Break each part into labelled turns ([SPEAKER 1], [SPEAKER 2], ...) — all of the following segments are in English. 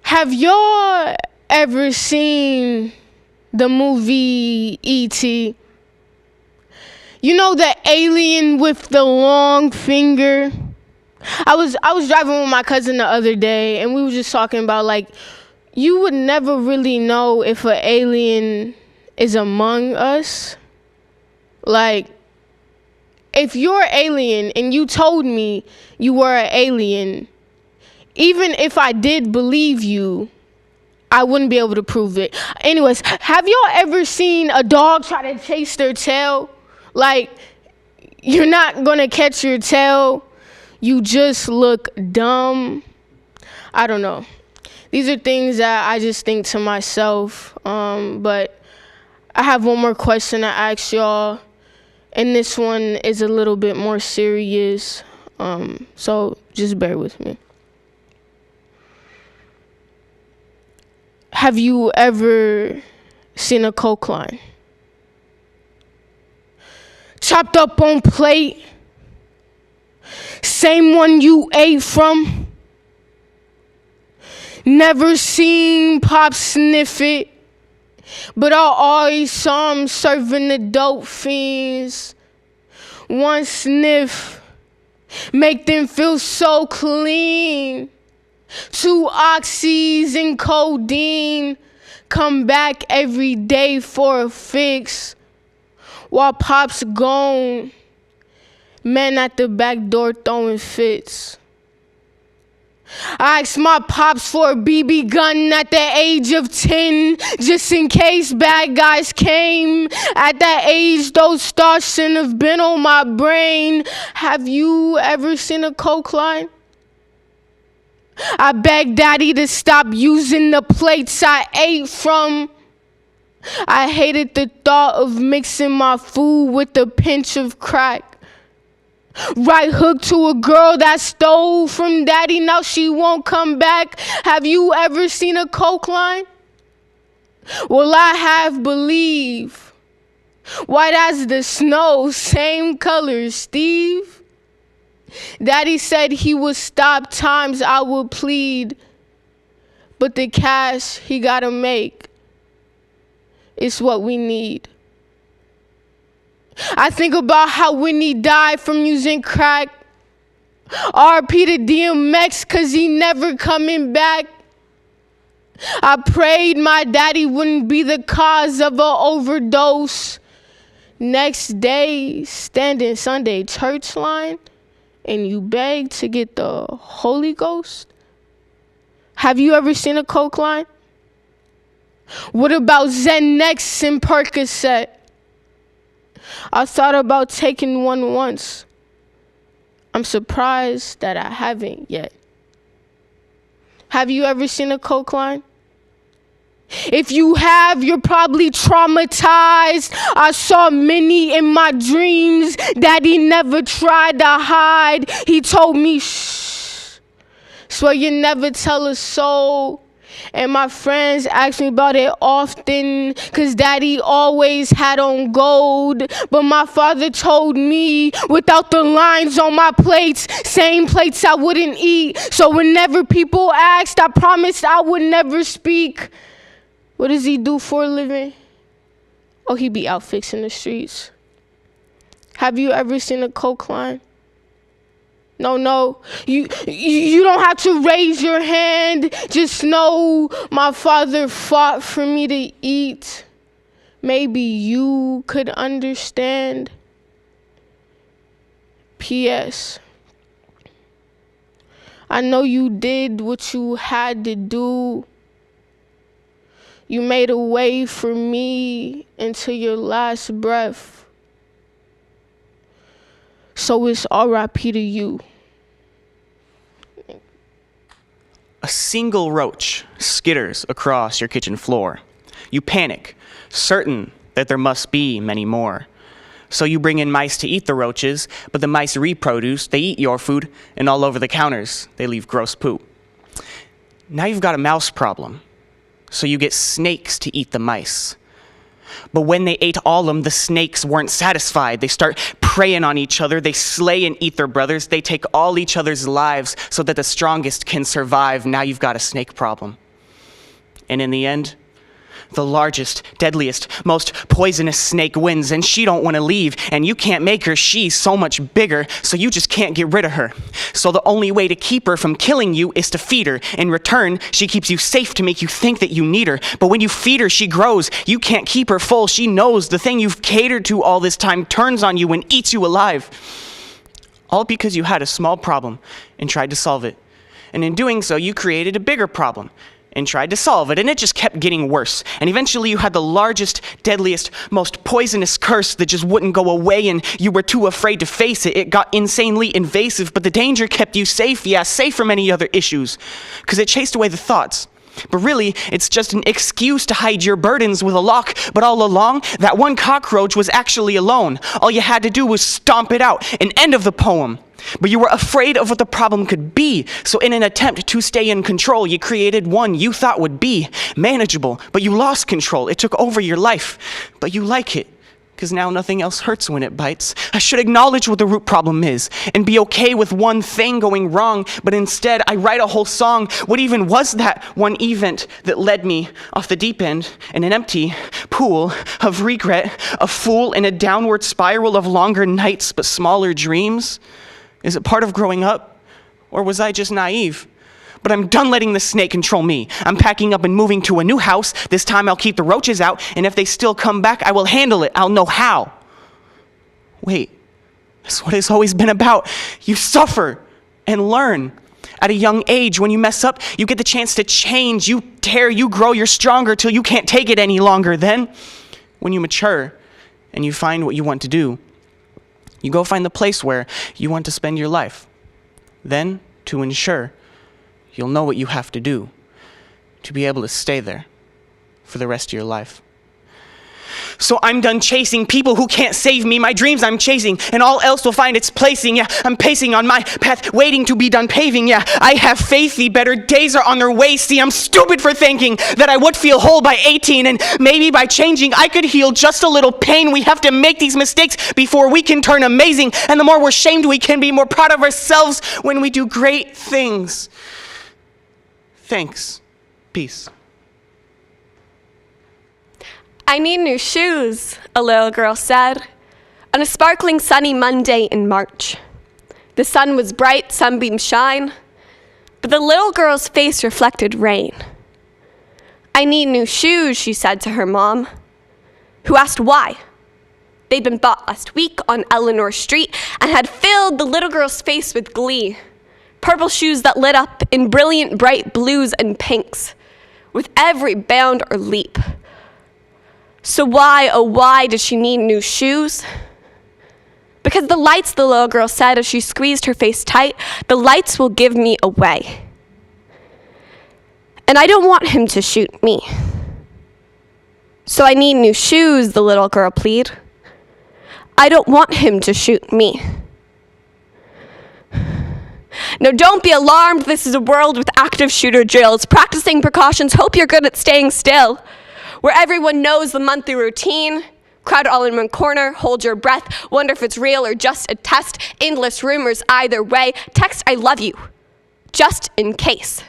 [SPEAKER 1] Have y'all ever seen the movie E.T.? You know the alien with the long finger? I was driving with my cousin the other day, and we were just talking about, like, you would never really know if an alien is among us. Like, if you're an alien and you told me you were an alien, even if I did believe you, I wouldn't be able to prove it. Anyways, have y'all ever seen a dog try to chase their tail? Like, you're not gonna catch your tail. You just look dumb. I don't know. These are things that I just think to myself. But I have one more question to ask y'all. And this one is a little bit more serious. So just bear with me. Have you ever seen a coke line? Chopped up on plate? Same one you ate from? Never seen Pop sniff it, but I always saw him serving the dope fiends. One sniff make them feel so clean. 2 oxys and codeine, come back every day for a fix. While Pop's gone, men at the back door throwing fits. I asked my pops for a BB gun at the age of 10, just in case bad guys came. At that age, those thoughts shouldn't have been on my brain. Have you ever seen a coke line? I begged Daddy to stop using the plates I ate from. I hated the thought of mixing my food with a pinch of crack. Right hook to a girl that stole from Daddy, now she won't come back. Have you ever seen a coke line? Well, I have, believe. White as the snow, same color, Steve. Daddy said he would stop times I would plead, but the cash he gotta make is what we need. I think about how Whitney died from using crack. RP to DMX cause he never coming back. I prayed my daddy wouldn't be the cause of an overdose. Next day, standing Sunday church line, and you beg to get the Holy Ghost? Have you ever seen a coke line? What about Xanax and Percocet? I thought about taking one once. I'm surprised that I haven't yet. Have you ever seen a coke line? If you have, you're probably traumatized. I saw many in my dreams. Daddy never tried to hide. He told me, shh, swear you never tell a soul. And my friends ask me about it often, cause Daddy always had on gold. But my father told me, without the lines on my plates, same plates I wouldn't eat. So whenever people asked, I promised I would never speak. What does he do for a living? Oh, he be out fixing the streets. Have you ever seen a coke line? No. You don't have to raise your hand. Just know my father fought for me to eat. Maybe you could understand. P.S. I know you did what you had to do. You made a way for me into your last breath. So it's R.I.P. to you.
[SPEAKER 2] A single roach skitters across your kitchen floor. You panic, certain that there must be many more. So you bring in mice to eat the roaches, but the mice reproduce, they eat your food, and all over the counters, they leave gross poo. Now you've got a mouse problem. So you get snakes to eat the mice. But when they ate all of them, the snakes weren't satisfied. They start preying on each other. They slay and eat their brothers. They take all each other's lives so that the strongest can survive. Now you've got a snake problem. And in the end, the largest, deadliest, most poisonous snake wins, and she don't want to leave, and you can't make her. She's so much bigger, so you just can't get rid of her. So the only way to keep her from killing you is to feed her. In return, she keeps you safe to make you think that you need her. But when you feed her, she grows. You can't keep her full. She knows the thing you've catered to all this time turns on you and eats you alive. All because you had a small problem and tried to solve it. And in doing so, you created a bigger problem and tried to solve it, and it just kept getting worse. And eventually you had the largest, deadliest, most poisonous curse that just wouldn't go away, and you were too afraid to face it. It got insanely invasive, but the danger kept you safe, safe from any other issues, because it chased away the thoughts. But really, it's just an excuse to hide your burdens with a lock, but all along, that one cockroach was actually alone. All you had to do was stomp it out, an end of the poem. But you were afraid of what the problem could be, so in an attempt to stay in control, you created one you thought would be manageable, but you lost control. It took over your life, but you like it, because now nothing else hurts when it bites. I should acknowledge what the root problem is, and be okay with one thing going wrong, but instead I write a whole song. What even was that one event that led me off the deep end in an empty pool of regret, a fool in a downward spiral of longer nights but smaller dreams? Is it part of growing up, or was I just naive? But I'm done letting the snake control me. I'm packing up and moving to a new house. This time I'll keep the roaches out, and if they still come back, I will handle it. I'll know how. Wait, that's what it's always been about. You suffer and learn. At a young age, when you mess up, you get the chance to change. You tear, you grow, you're stronger till you can't take it any longer. Then, when you mature and you find what you want to do, you go find the place where you want to spend your life. Then, to ensure, you'll know what you have to do to be able to stay there for the rest of your life. So I'm done chasing people who can't save me. My dreams I'm chasing, and all else will find its placing. I'm pacing on my path, waiting to be done paving. I have faith, the better days are on their way. See, I'm stupid for thinking that I would feel whole by 18, and maybe by changing, I could heal just a little pain. We have to make these mistakes before we can turn amazing, and the more we're shamed, we can be more proud of ourselves when we do great things. Thanks. Peace.
[SPEAKER 3] I need new shoes, a little girl said, on a sparkling sunny Monday in March. The sun was bright, sunbeams shine, but the little girl's face reflected rain. I need new shoes, she said to her mom, who asked why. They'd been bought last week on Eleanor Street and had filled the little girl's face with glee. Purple shoes that lit up in brilliant bright blues and pinks, with every bound or leap. So why, oh why, did she need new shoes? Because the lights, the little girl said as she squeezed her face tight, the lights will give me away. And I don't want him to shoot me. So I need new shoes, the little girl pleaded. I don't want him to shoot me. Now don't be alarmed, this is a world with active shooter drills, practicing precautions, hope you're good at staying still. Where everyone knows the monthly routine, crowd all in one corner, hold your breath, wonder if it's real or just a test, endless rumors either way, text I love you, just in case.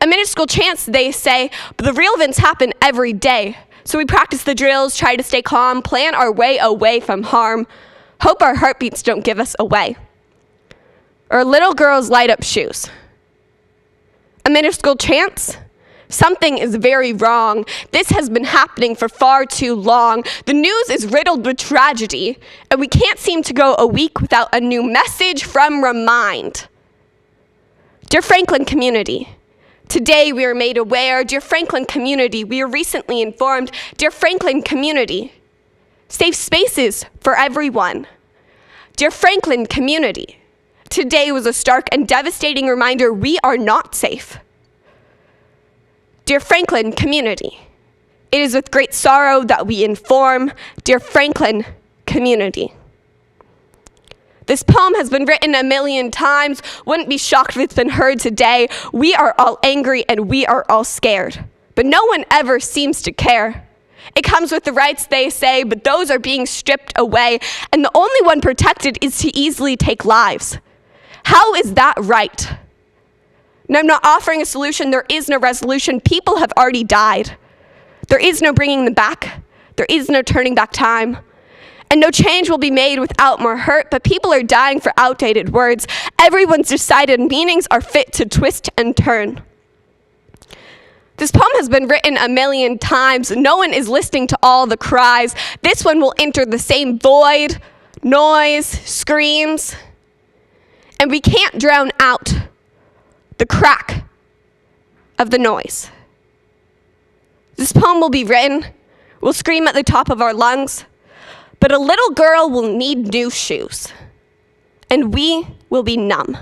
[SPEAKER 3] A minuscule chance, they say, but the real events happen every day. So we practice the drills, try to stay calm, plan our way away from harm, hope our heartbeats don't give us away. Or little girls light up shoes. A minuscule chance? Something is very wrong. This has been happening for far too long. The news is riddled with tragedy, and we can't seem to go a week without a new message from Remind. Dear Franklin community, today we are made aware. Dear Franklin community, we are recently informed. Dear Franklin community, safe spaces for everyone. Dear Franklin community, today was a stark and devastating reminder we are not safe. Dear Franklin community, it is with great sorrow that we inform, dear Franklin community. This poem has been written 1,000,000 times, wouldn't be shocked if it's been heard today. We are all angry and we are all scared, but no one ever seems to care. It comes with the rights, they say, but those are being stripped away, and the only one protected is to easily take lives. How is that right? And I'm not offering a solution. There is no resolution. People have already died. There is no bringing them back. There is no turning back time. And no change will be made without more hurt, but people are dying for outdated words. Everyone's decided meanings are fit to twist and turn. This poem has been written 1,000,000 times. No one is listening to all the cries. This one will enter the same void, noise, screams. And we can't drown out the crack of the noise. This poem will be written, we'll scream at the top of our lungs, but a little girl will need new shoes, and we will be numb.